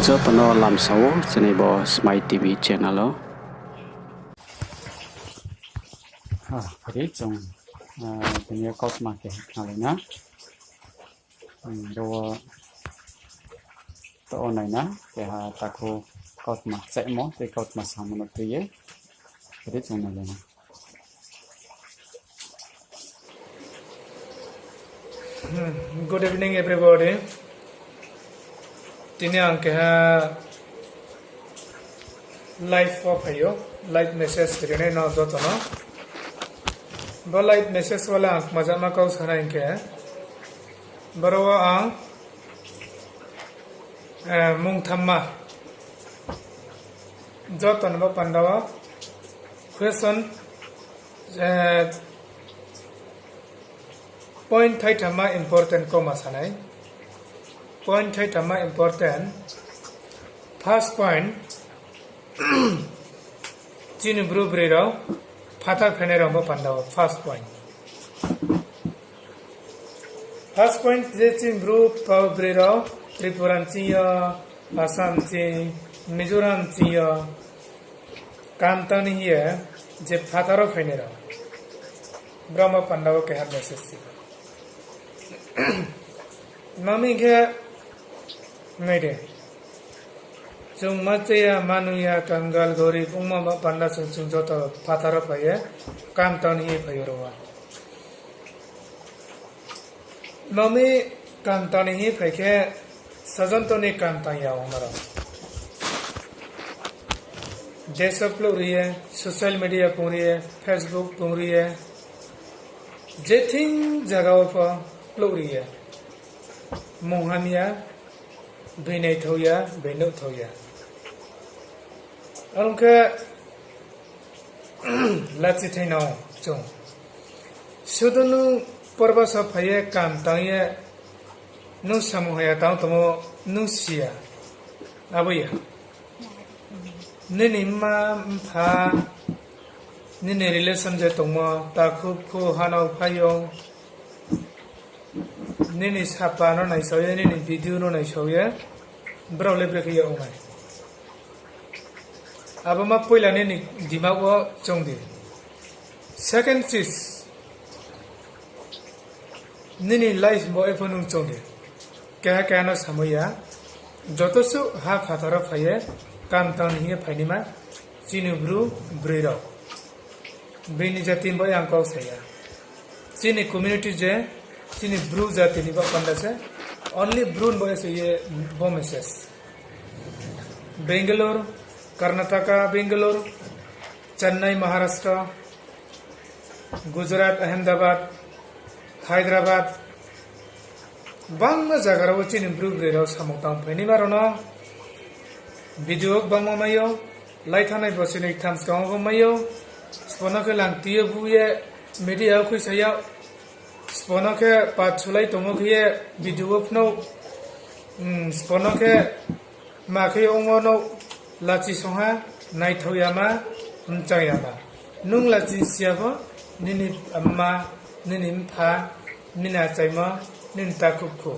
Jotono lamsawo jenebo Smile TV channel lo. Jadi trong dunia kosma ke halina do to online na ke ha taku kosma semo te kosma samono priye jadi trong halina Good evening, everybody. Tini angke ha live of ayo live message kirene no joto no. Ba live message wala ang majama kau sana angke. Barawa ang mung thamma joto no pandawa question point thai thamma important ko masanai. Point thai thamma important. First point Jinu bru brero Pata fenero mo pandawa. First point. First point Jinu bru pau brero Tripuran chiya Assam chi Mizoram chiya Kantani hiya je Pataro fenero Brahma pandawa ke har message Mami ke Mede Jung Matya Manuya Kangal Gori Umma Panda Sung Joto Patara Paye Kantan hi Payurwa Mami Kantan hi Peke Sajantoni Kantan ya Umara Desktop पूरी है social media पूरी है Facebook पूरी है जेथिंग जगहों पर पूरी है मोहनिया बिने थोया बिनो थोया और उनके लचिते नाउ जो सुधनु पर्व सफाये काम ताये नु समूहया ताउ तमो नु सिया अबया निनी मा फा निनी रिलेशन जे तमो ताखु खु हानाउ फायो Nini sapa no nai soya nini video no nai soya browle breki ya umai abama poila nini dimago chongdi second is nini life bo ephonu chongdi kya kya no samoya jotosu ha khatara phaye kam tan hi phainima chinu bru brero bini jatin bo yang kau saya chini community je Sini brew जाति निबा पंडा से only brew boy से ये वो message Bangalore Karnataka Bangalore Chennai Maharashtra Gujarat Ahmedabad Hyderabad बांग जगह वो चीनी Bru ब्रेरो सामुतां फैनी मारो ना वीडियो बांग मायो लाइट हाने बसिने थम्स गांव मायो स्पोना के लांगतिये बुये मीडिया कोई सया Spono ke patsulai tomo ke video pno spono ke makhe ongono lachi soha nai thoyama mchayama nung lachi siabo nini amma nini pha nina chaima nin takukko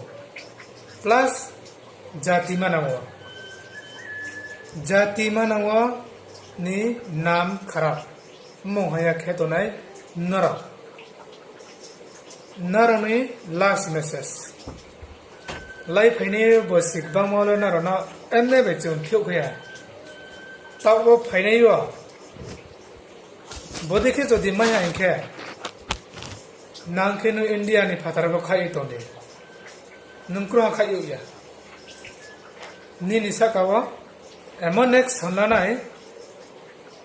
plus jati manawa ni nam kharap mohaya khetonai nara Narani last message. Life ini bosik bangmalo narana enne becun thiok ya. Tawo phainai yo. Bodike jodi maya inke. Nangke no India ni phatarbo khai tonde. Nungkro khai yo ya. Ni nisakawa emon next honlanai.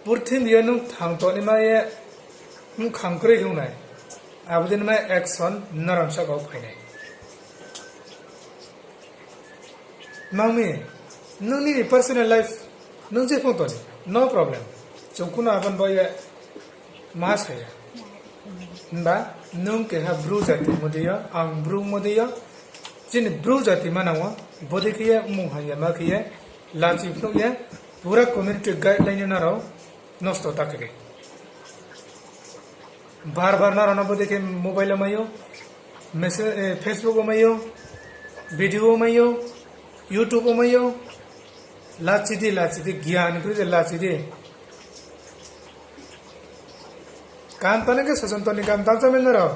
Purthin yenu thangtoni maye nu khangkre hunai. Abudin में action नरम सा गाँव फाइने मामी नोंनि personal life नों जे photo no problem चौकुना अपन boy मास है बा नों के हा ब्रू जाति मदिया आं ब्रू मदिया जिन ब्रू जाति मानावा बदे के मुहाया मा के लाची फ्लो ये पूरा कम्युनिटी गाइडलाइन ना रहो नष्ट ताके बार ना रना देखे मोबाइल में मैसेज फेसबुक में वीडियो में यूट्यूब में लाचिदी ज्ञान कृत लाचिदी काम तने के ससन तने काम ताल चमेल न रहो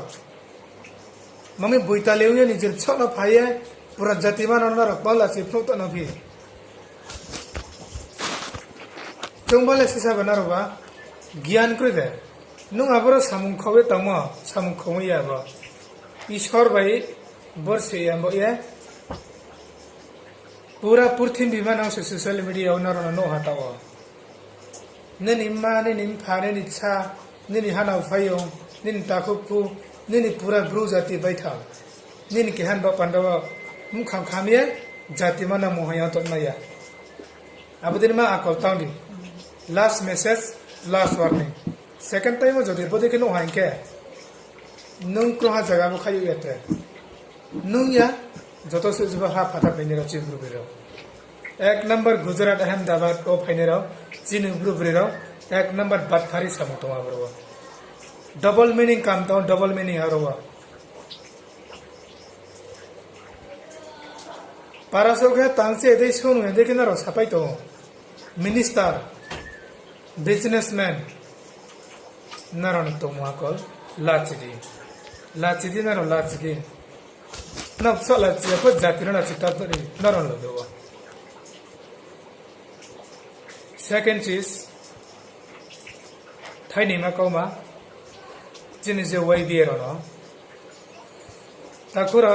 मम्मी बुइता लेउया नि जिल छन फाये पूरा जातिमान न रख बाला से फ्लो त न भी चंबाले सिसा बना रबा ज्ञान कृत नु आबरो सामुं खवे तम सामुं खमैया बा ईश्वर भाई बरसे यामबो ये पूरा पृथ्वी विमान से सोशल मीडिया नर नो हटाओ ननी मा ननी फाने निच्छा ननी हाना फायो ननी ताखुपु ननी पूरा ब्रू जाति बैठा ननी के हन पंडव मुखाम खामिए जाति माना मोहया तो नया अब दिन मा आकल Tandi last message last warning second time जो दे बदे के नो हांके नों क्रोहा जगह बो खायो याते नों या जतो से जब हा फाटा पेने रो चिब्रु बेरो एक नंबर गुजरात अहमदाबाद को फाइने रो चिन ब्रु बेरो एक नंबर बातखारी सामो तो आबरो डबल मीनिंग काम तो डबल मीनिंग आरो पारासो के तांसे एदे सोनु एदे के नरो सापाई तो मिनिस्टर बिजनेसमैन नरन तो माकल लाचिदी नरो लाचिदी नब सला चिया जाति ना चिता तरी नरन लो देवा सेकंड चीज थाइनी मा कौमा जिनि जे वाइ बिएर न ताकुरा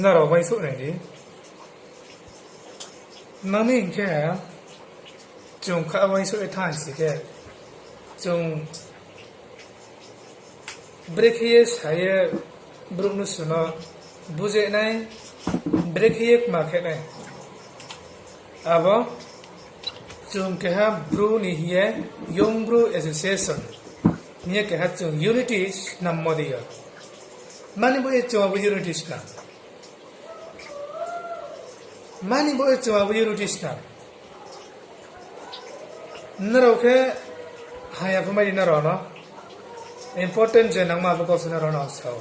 नरो वाइ सो नै दि नमी के जों खा वाइ सो थान सिके जों ब्रेकिए साये ब्रुनु सुनो बुझे नाय ब्रेकिए माखे नाय अब जों के हा ब्रु नि हिए यंग ब्रु एसोसिएशन निये के हा जों यूनिटीज नाम मदिया मानि बो जों अब यूनिटीज ना मानि बो जों अब यूनिटीज ना नरो के हाया फमाइ नरो न important je nang ma bako suna rona sao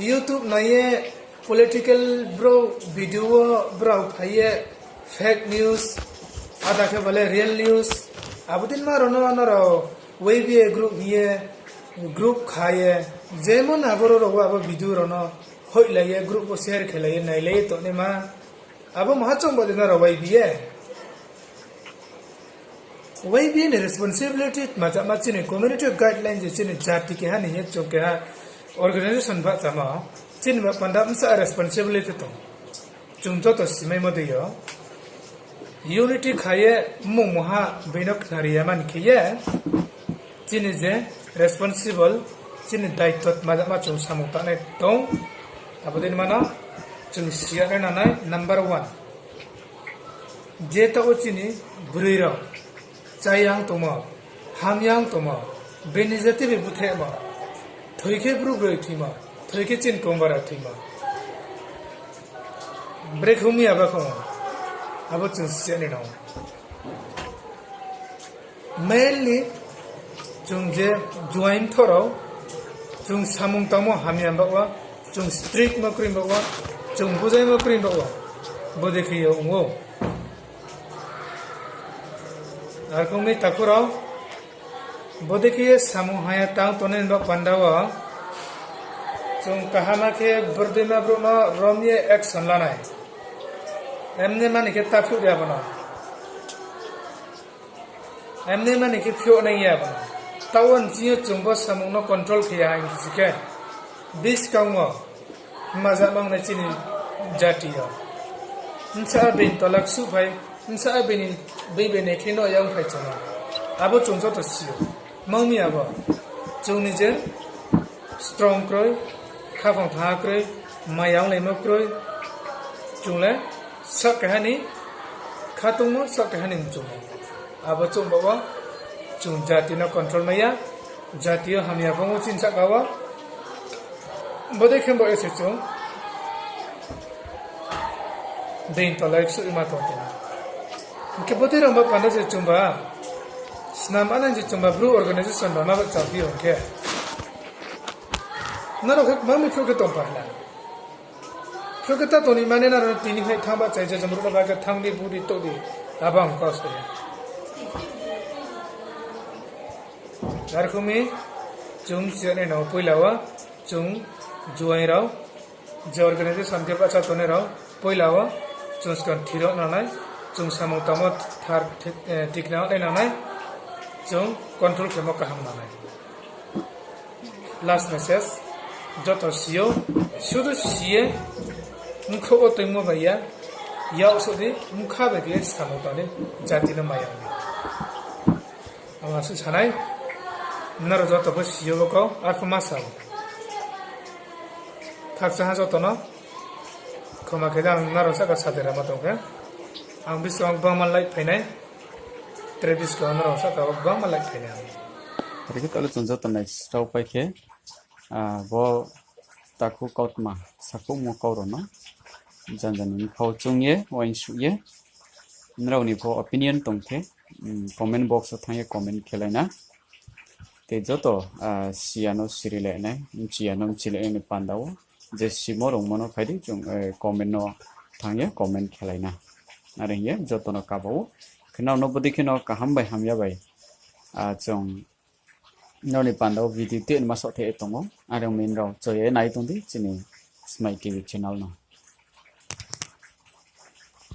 YouTube na ye political bro video bro phaye fake news ada ke bale real news abudin ma rona na ro webe group ye group khaye jemon aboro ro abo video rona hoi laye group ko share khelaye nai le to ne ma abo mahachong bodin ro webe ye वही भी ने responsibility मजा मची ने community guideline जे चिने जाति के हानि ये चोके हा ऑर्गेनाइजेशन बा जमा चिन बा पंडाम सा रिस्पांसिबिलिटी तो चुंजो तो सिमै मदियो यूनिटी खाये मुहा बेनक नारिया मान खिये चिने जे रिस्पांसिबल चिने दायित्व मजा मा चुं सामुता ने तो अबदिन माना चुं सिया ने नाय नंबर 1 जे तो चिनि बुरिरो चायांग तोमा हामयांग तोमा बेनिजति बे बुथेमा थोइके ब्रु ब्रइ थिमा थोइके चिन कोंबारा थिमा ब्रेक हुमी आबाखौ आबो चुसियानि नाव मेनलि जों जे जुआइन थराव जों सामुं तामो हामयां बावा जों स्ट्रिक मक्रिम बावा जों बुजाय मक्रिम बावा बदेखियो उंगो आरकुमी ताकुराव बदेखिए सामुहाया तांग तोनेन बा पंडावा जों कहामा के बर्दिमा ब्रुनो रोमिए एक्शन लानाय एमने माने के ताफु दिया बना एमने माने के फियो नहीं है बना तावन जियो चुंबो सामुनो कंट्रोल किया है किसके 20 काउंगो मजा मांगने चिनी जातिया इंसा बिन तलक सु भाई इंसा बिन बेबे ने Klenow yang phai chona abo chungso to siyo mangmi abo chungni je strong kroi khafang tha kroi mayang le mo kroi chungle sak kahani khatung mo sak kahani chung abo chung bawa chung jati na control maya jatiyo hamya bango chin sak gawa bode khembo ese chung bein to like su ima to के बोते रंबा पांडा जे चुंबा स्नाम आनंद जे चुंबा Bru organisation बा माबा चाफी होके 나로 마음이 표게 또 봐라 표게다 돈이 많이 나는 비니해 탐바 자이제 좀 물어봐가 탕디 부디 또디 아방 거서야 나르쿠미 좀 지연에 너 보일라와 좀 주아이라오 저 오르가나이제이션 के पाछा तोने रहो पहिलावा जोंसकन थिरो नानाय जों सामोतामो थार टिकना नानाय जों कंट्रोल खेमो काहाम नानाय लास्ट मेसेज जतो सियो शुद्ध सिए मुखो तैमो भैया याव सोदि मुखा बेदिए सामोताने जातिनो मायानि आमासु छानाय नरो जतो सियो बको आफमासाव थारसा जतनो खोमा खेदा नारो साका सादेरा मतोके आं बिसबां बामालाय फैनाय ट्रेडिस को नारो साका बामालाय फैनाय Jadi kalau tunjuk tanai stau pakai, bo taku kaut mah, saku mau kau rono, jangan ni kau cungye, wain suye, nrau ni bo opinion tongke, comment box thangye comment kelai na, te joto siano sirile ne, siano chile ne pandao, je simo rong mono khaidi jung comment no thangye comment kelai na, nare ye joto no kabau, kenau no bodi kenau kaham bai hamya bai, jung noni pandau video te masuk te tongo ada main raw so ye nai tong di sini Smile TV channel no